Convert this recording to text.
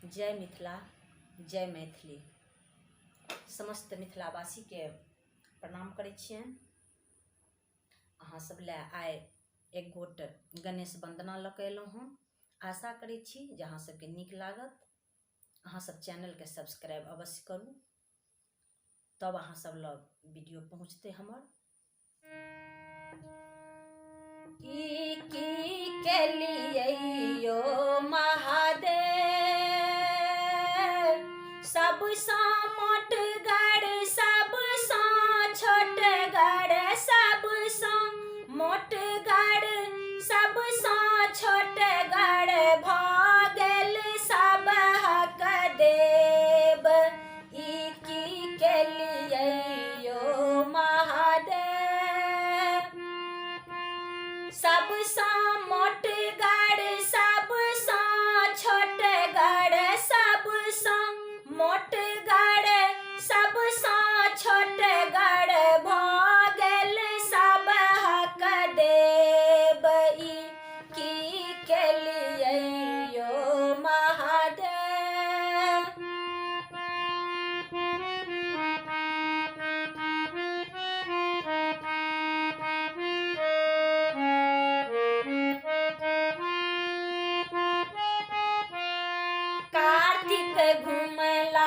जय मिथिला, जय मैथिली। समस्त मिथिलावासी के प्रणाम करै छियनि। अहाँ सब ले आइ एक गोट गणेश वंदना लऽ कऽ एलहुँ हँ। आशा करै छी जे अहाँ सबके नीक लागत। अहाँ सब चैनल के सब्सक्राइब अवश्य करू, तब अहाँ सब लग वीडियो पहुँचते हमर। की केलियै यो महादेव, सबसँ मोटगर सबसँ छोटगर, सबसँ मोटगर सबसँ छोटगर भऽ गेल सबहक देव। ई की केलियै यो महादेव, सबसँ मोटगर सबसँ छोटगर, सबसँ मोटगर सबसँ छोटगर भऽ गेल सबहक देव। ई की केलियै यो महादेव। कार्तिक घुमला